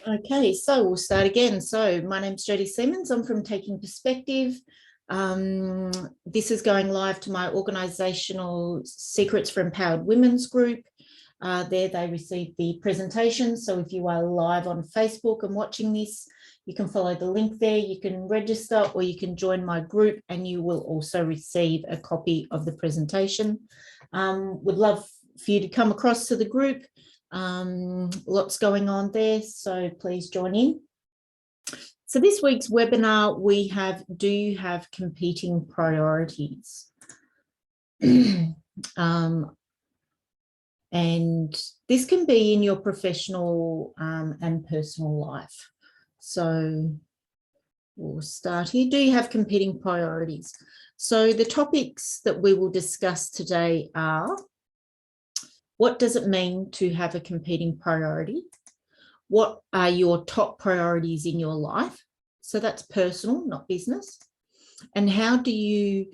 Okay, so we'll start again. So my name's Jodie Siemens. I'm from Taking Perspective. This is going live to my organisational Secrets for Empowered Women's group. There they receive the presentation. So if you are live on Facebook and watching this, you can follow the link there. You can register or you can join my group and you will also receive a copy of the presentation. Would love for you to come across to the group. Lots going on there, so please join in. So this week's webinar, we have, do you have competing priorities? And this can be in your professional and personal life. So we'll start here. Do you have competing priorities? So the topics that we will discuss today are: what does it mean to have a competing priority? What are your top priorities in your life? So that's personal, not business. And how do you,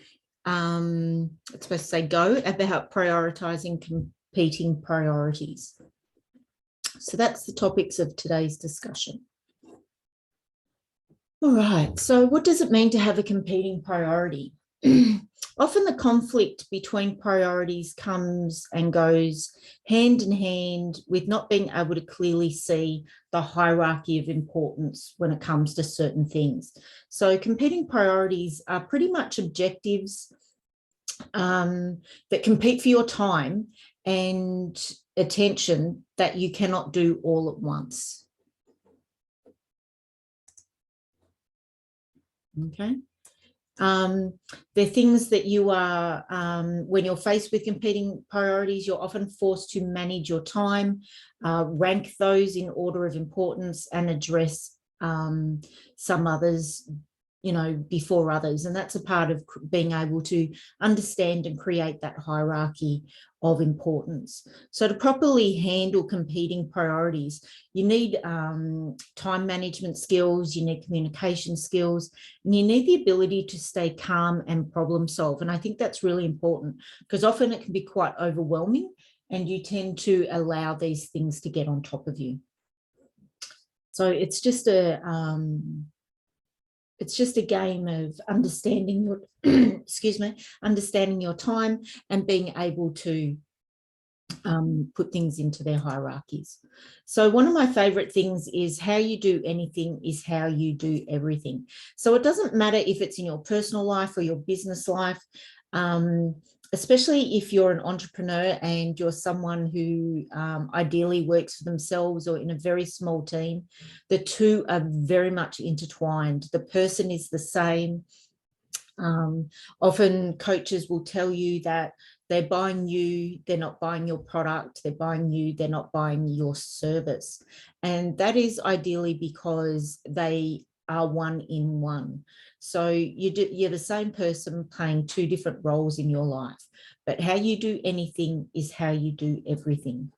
it's supposed to say go about prioritizing competing priorities? So that's the topics of today's discussion. All right, so what does it mean to have a competing priority? Often the conflict between priorities comes and goes hand in hand with not being able to clearly see the hierarchy of importance when it comes to certain things. So competing priorities are pretty much objectives that compete for your time and attention that you cannot do all at once. Okay. They're things that you are, when you're faced with competing priorities, you're often forced to manage your time, rank those in order of importance and address some others, you know, before others. And that's a part of being able to understand and create that hierarchy of importance. So to properly handle competing priorities, you need time management skills, you need communication skills, and you need the ability to stay calm and problem solve. And I think that's really important because often it can be quite overwhelming and you tend to allow these things to get on top of you. So it's just a game of understanding your excuse me, understanding your time and being able to put things into their hierarchies. So one of my favorite things is how you do anything is how you do everything. So it doesn't matter if it's in your personal life or your business life, especially if you're an entrepreneur and you're someone who ideally works for themselves or in a very small team. The two are very much intertwined. The person is the same. Often coaches will tell you that they're buying you, they're not buying your product, they're buying you, they're not buying your service. And that is ideally because they are one in one. So you're the same person playing two different roles in your life, but how you do anything is how you do everything.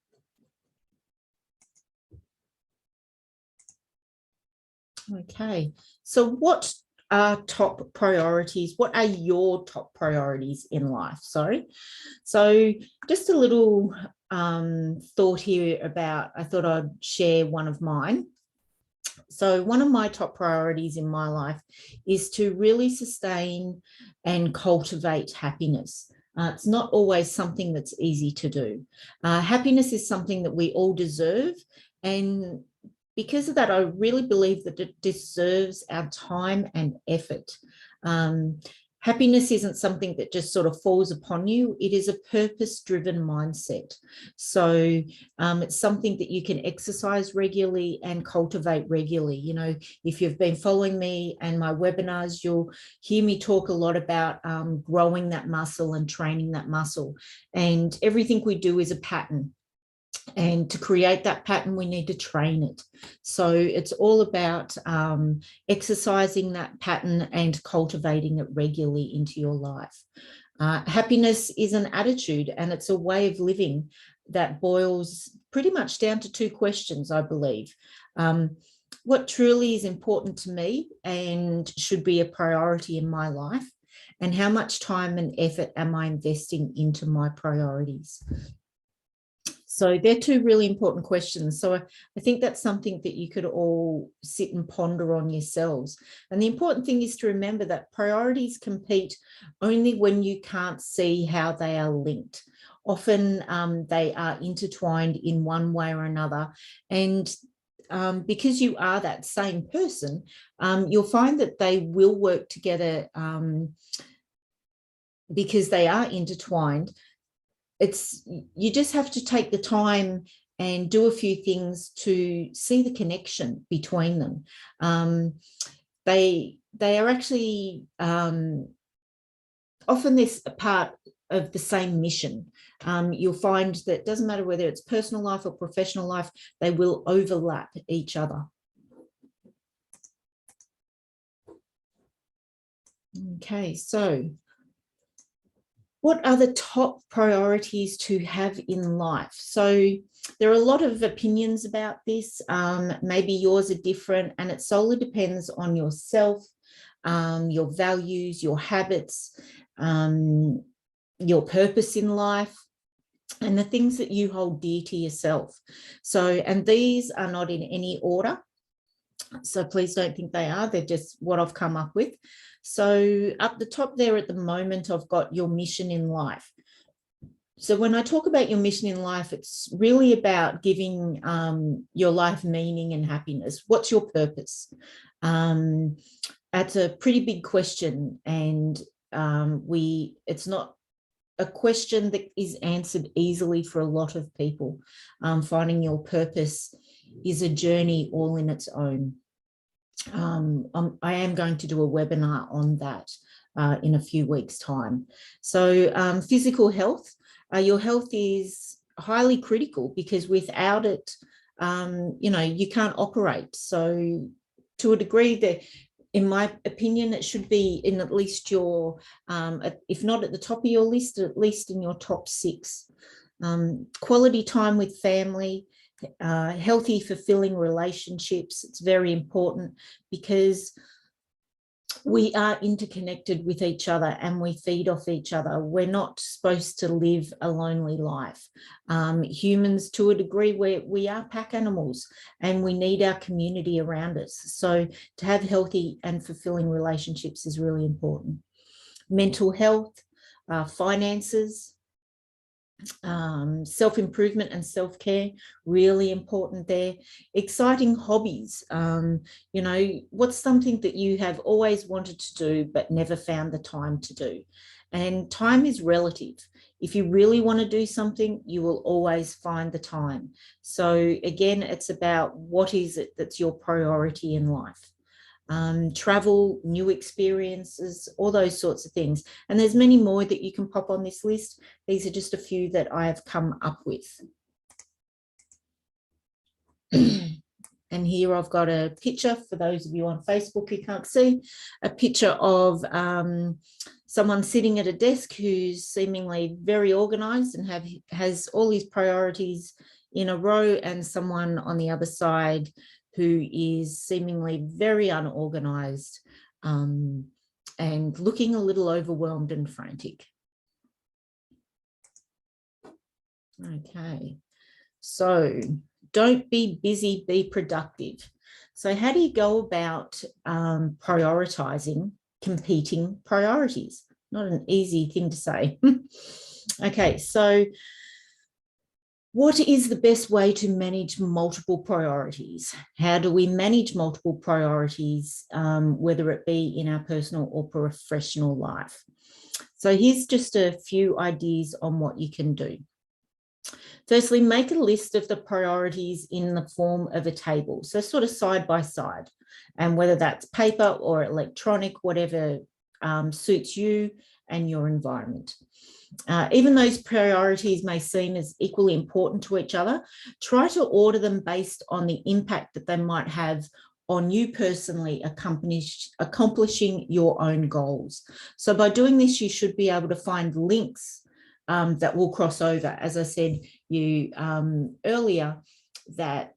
Okay, so what are top priorities? What are your top priorities in life? Sorry. So just a little thought here about, I thought I'd share one of mine. So one of my top priorities in my life is to really sustain and cultivate happiness. It's not always something that's easy to do. Happiness is something that we all deserve, and because of that, I really believe that it deserves our time and effort. Happiness isn't something that just sort of falls upon you. It is a purpose-driven mindset. So it's something that you can exercise regularly and cultivate regularly. You know, if you've been following me and my webinars, you'll hear me talk a lot about growing that muscle and training that muscle. And everything we do is a pattern. And to create that pattern, we need to train it. So it's all about exercising that pattern and cultivating it regularly into your life. Happiness is an attitude and it's a way of living that boils pretty much down to two questions, I believe. What truly is important to me and should be a priority in my life? And how much time and effort am I investing into my priorities? So they're two really important questions. So I think that's something that you could all sit and ponder on yourselves. And the important thing is to remember that priorities compete only when you can't see how they are linked. Often they are intertwined in one way or another. And because you are that same person, you'll find that they will work together because they are intertwined. You just have to take the time and do a few things to see the connection between them. They are actually often this a part of the same mission. You'll find that it doesn't matter whether it's personal life or professional life, they will overlap each other. Okay, so what are the top priorities to have in life? So there are a lot of opinions about this. Maybe yours are different, and it solely depends on yourself, your values, your habits, your purpose in life, and the things that you hold dear to yourself. So, and these are not in any order. So please don't think they are. They're just what I've come up with. So up the top there at the moment, I've got your mission in life. So when I talk about your mission in life, it's really about giving your life meaning and happiness. What's your purpose? That's a pretty big question, and it's not a question that is answered easily for a lot of people. Finding your purpose is a journey all in its own. I am going to do a webinar on that in a few weeks' time. So physical health, your health is highly critical, because without it, you can't operate. So to a degree, that, in my opinion, it should be in at least your, if not at the top of your list, at least in your top 6. Quality time with family, healthy, fulfilling relationships. It's very important, because we are interconnected with each other and we feed off each other. We're not supposed to live a lonely life. Humans, to a degree, we are pack animals, and we need our community around us. So to have healthy and fulfilling relationships is really important. Mental health, finances, self-improvement and self-care, really important there. Exciting hobbies, what's something that you have always wanted to do but never found the time to do? And time is relative. If you really want to do something, you will always find the time. So again, it's about what is it that's your priority in life. Travel, new experiences, all those sorts of things. And there's many more that you can pop on this list. These are just a few that I have come up with. And here I've got a picture, for those of you on Facebook who can't see, a picture of someone sitting at a desk who's seemingly very organised and has all his priorities in a row, and someone on the other side who is seemingly very unorganised and looking a little overwhelmed and frantic. Okay, so don't be busy, be productive. So how do you go about prioritising competing priorities? Not an easy thing to say. Okay, so what is the best way to manage multiple priorities? How do we manage multiple priorities, whether it be in our personal or professional life? So here's just a few ideas on what you can do. Firstly, make a list of the priorities in the form of a table, so sort of side by side, and whether that's paper or electronic, whatever suits you and your environment. Even those priorities may seem as equally important to each other, try to order them based on the impact that they might have on you personally accomplishing your own goals. So by doing this, you should be able to find links that will cross over. As I said earlier, that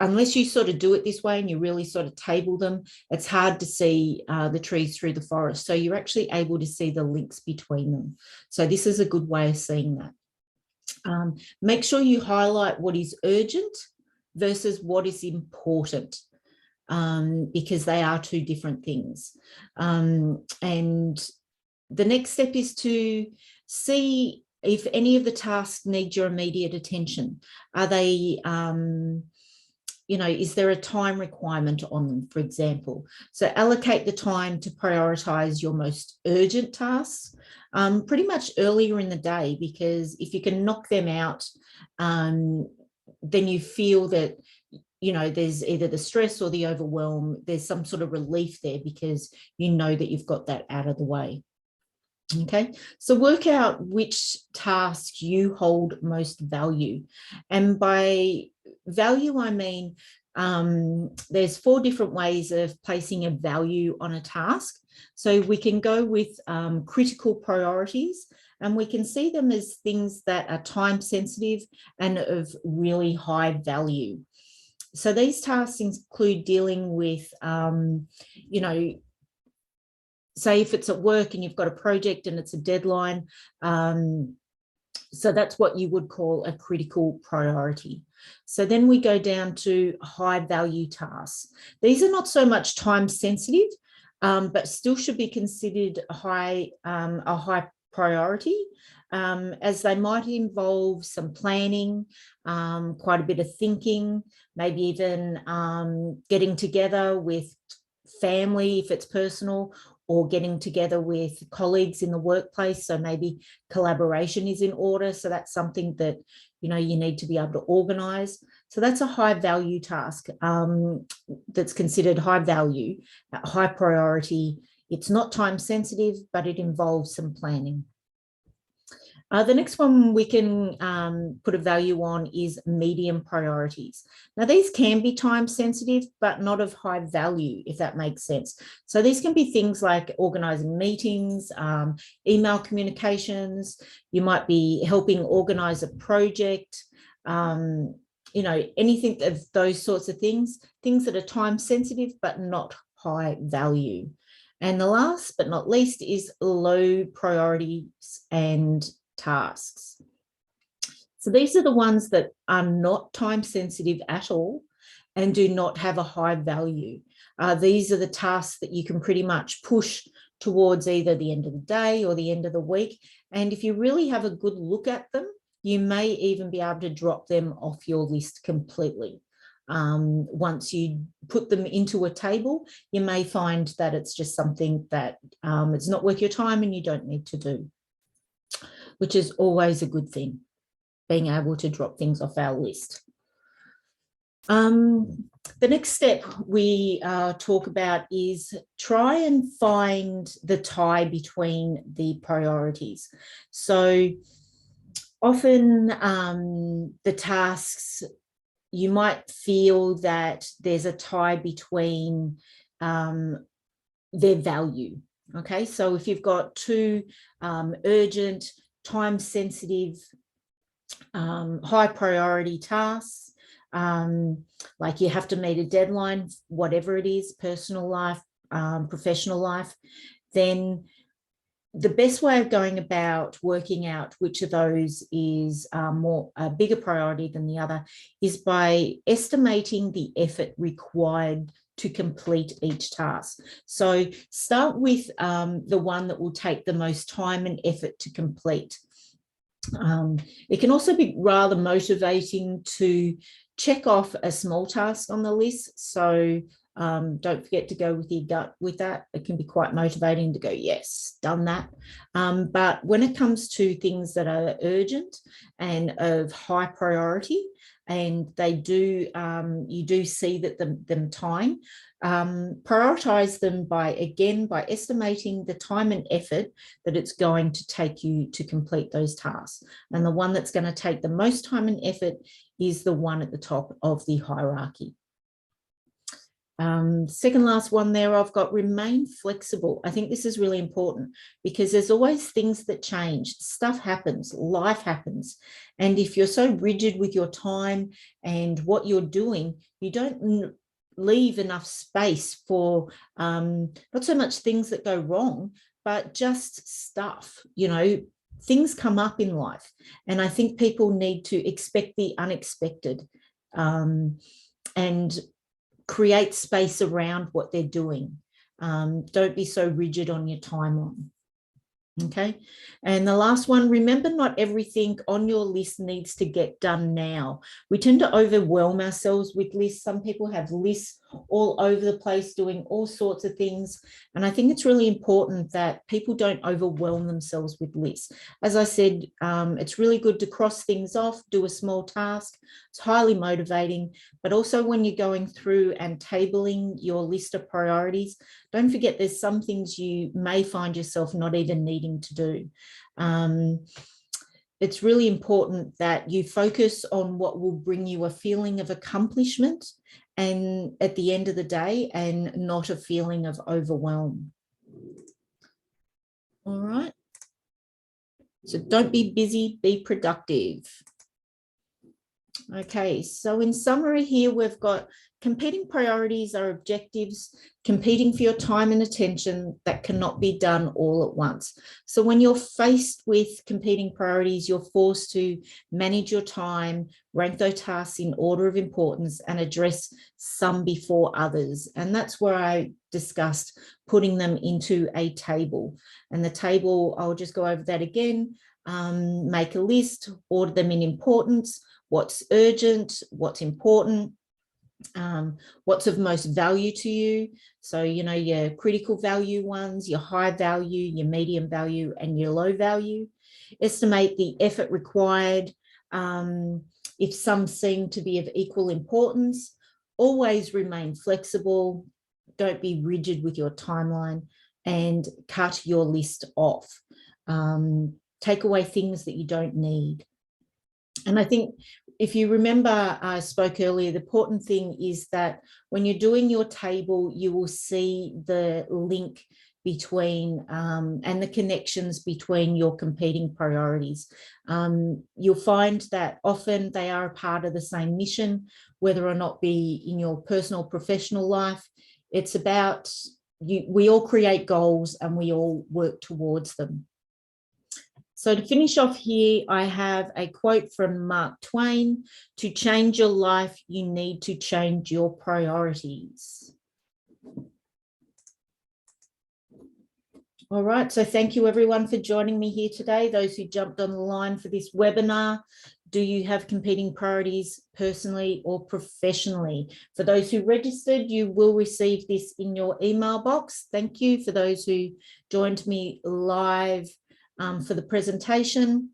unless you sort of do it this way and you really sort of table them, it's hard to see the trees through the forest. So you're actually able to see the links between them. So this is a good way of seeing that. Make sure you highlight what is urgent versus what is important, because they are two different things. And the next step is to see if any of the tasks need your immediate attention. Are they, is there a time requirement on them, for example? So allocate the time to prioritize your most urgent tasks pretty much earlier in the day, because if you can knock them out, then you feel that, there's either the stress or the overwhelm, there's some sort of relief there because you know that you've got that out of the way. Okay, so work out which tasks you hold most value. And by value, I mean, there's 4 different ways of placing a value on a task. So we can go with critical priorities, and we can see them as things that are time sensitive and of really high value. So these tasks include dealing with, say if it's at work and you've got a project and it's a deadline, so that's what you would call a critical priority. So then we go down to high value tasks. These are not so much time sensitive, but still should be considered a high priority, as they might involve some planning, quite a bit of thinking, maybe even getting together with family if it's personal, or getting together with colleagues in the workplace. So maybe collaboration is in order. So that's something that, you need to be able to organize. So that's a high value task that's considered high value, high priority. It's not time sensitive, but it involves some planning. The next one we can put a value on is medium priorities. Now, these can be time sensitive, but not of high value, if that makes sense. So these can be things like organising meetings, email communications. You might be helping organise a project, anything of those sorts of things that are time sensitive, but not high value. And the last but not least is low priorities and tasks. So these are the ones that are not time sensitive at all and do not have a high value. These are the tasks that you can pretty much push towards either the end of the day or the end of the week. And if you really have a good look at them, you may even be able to drop them off your list completely. Once you put them into a table, you may find that it's just something that it's not worth your time and you don't need to do, which is always a good thing, being able to drop things off our list. The next step we talk about is try and find the tie between the priorities. So often the tasks, you might feel that there's a tie between their value. Okay, so if you've got 2 urgent, time sensitive, high priority tasks, like you have to meet a deadline, whatever it is, personal life, professional life, then the best way of going about working out which of those is a bigger priority than the other is by estimating the effort required to complete each task. So start with the one that will take the most time and effort to complete. It can also be rather motivating to check off a small task on the list. So don't forget to go with your gut with that. It can be quite motivating to go, yes, done that. But when it comes to things that are urgent and of high priority, and they do, you do see that them time, prioritize them by estimating the time and effort that it's going to take you to complete those tasks. And the one that's going to take the most time and effort is the one at the top of the hierarchy. Second last one there, I've got remain flexible. I think this is really important because there's always things that change. Stuff happens, life happens. And if you're so rigid with your time and what you're doing, you don't leave enough space for not so much things that go wrong, but just stuff, things come up in life, and I think people need to expect the unexpected, and create space around what they're doing. Don't be so rigid on your timeline. Okay. And the last one, remember, not everything on your list needs to get done now. We tend to overwhelm ourselves with lists. Some people have lists all over the place doing all sorts of things. And I think it's really important that people don't overwhelm themselves with lists. As I said, it's really good to cross things off, do a small task. It's highly motivating, but also when you're going through and tabling your list of priorities, don't forget there's some things you may find yourself not even needing to do. It's really important that you focus on what will bring you a feeling of accomplishment and at the end of the day, and not a feeling of overwhelm. All right. So don't be busy, be productive. Okay, so in summary here, we've got competing priorities are objectives competing for your time and attention that cannot be done all at once. So when you're faced with competing priorities, you're forced to manage your time, rank those tasks in order of importance, and address some before others. And that's where I discussed putting them into a table. And the table, I'll just go over that again. Make a list, order them in importance, what's urgent, what's important, what's of most value to you. So, you know, your critical value ones, your high value, your medium value, and your low value. Estimate the effort required. If some seem to be of equal importance, always remain flexible. Don't be rigid with your timeline, and cut your list off. Take away things that you don't need. And I think if you remember, I spoke earlier, the important thing is that when you're doing your table, you will see the link between and the connections between your competing priorities. You'll find that often they are a part of the same mission, whether or not be in your personal, professional life. It's about we all create goals and we all work towards them. So to finish off here, I have a quote from Mark Twain: "To change your life, you need to change your priorities." All right, so thank you everyone for joining me here today. Those who jumped on the line for this webinar, do you have competing priorities personally or professionally? For those who registered, you will receive this in your email box. Thank you for those who joined me live for the presentation.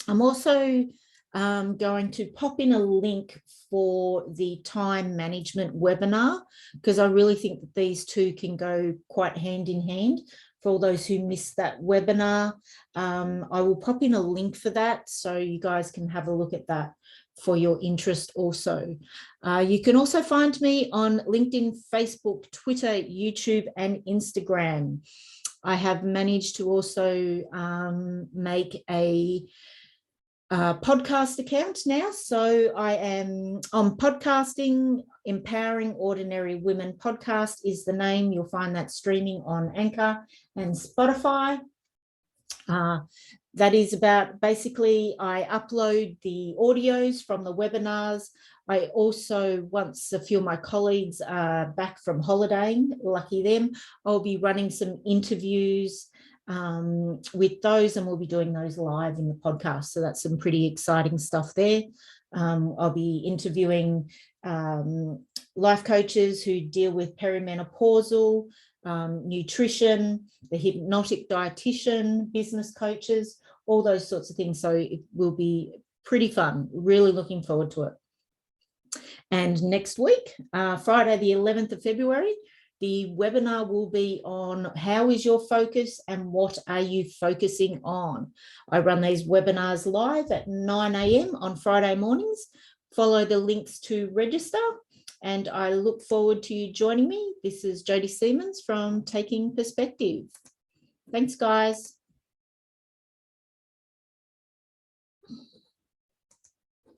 I'm also going to pop in a link for the time management webinar, because I really think that these two can go quite hand in hand. For all those who missed that webinar, I will pop in a link for that so you guys can have a look at that for your interest also. You can also find me on LinkedIn, Facebook, Twitter, YouTube, and Instagram. I have managed to also make a podcast account now. So I am on podcasting. Empowering Ordinary Women podcast is the name. You'll find that streaming on Anchor and Spotify. That is about, basically, I upload the audios from the webinars. I also, once a few of my colleagues are back from holidaying, lucky them, I'll be running some interviews with those, and we'll be doing those live in the podcast. So that's some pretty exciting stuff there. I'll be interviewing life coaches who deal with perimenopausal, nutrition, the hypnotic dietitian, business coaches, all those sorts of things. So it will be pretty fun. Really looking forward to it. And next week, Friday, the 11th of February, the webinar will be on how is your focus and what are you focusing on. I run these webinars live at 9 a.m. on Friday mornings. Follow the links to register, and I look forward to you joining me. This is Jodie Siemens from Taking Perspective. Thanks, guys.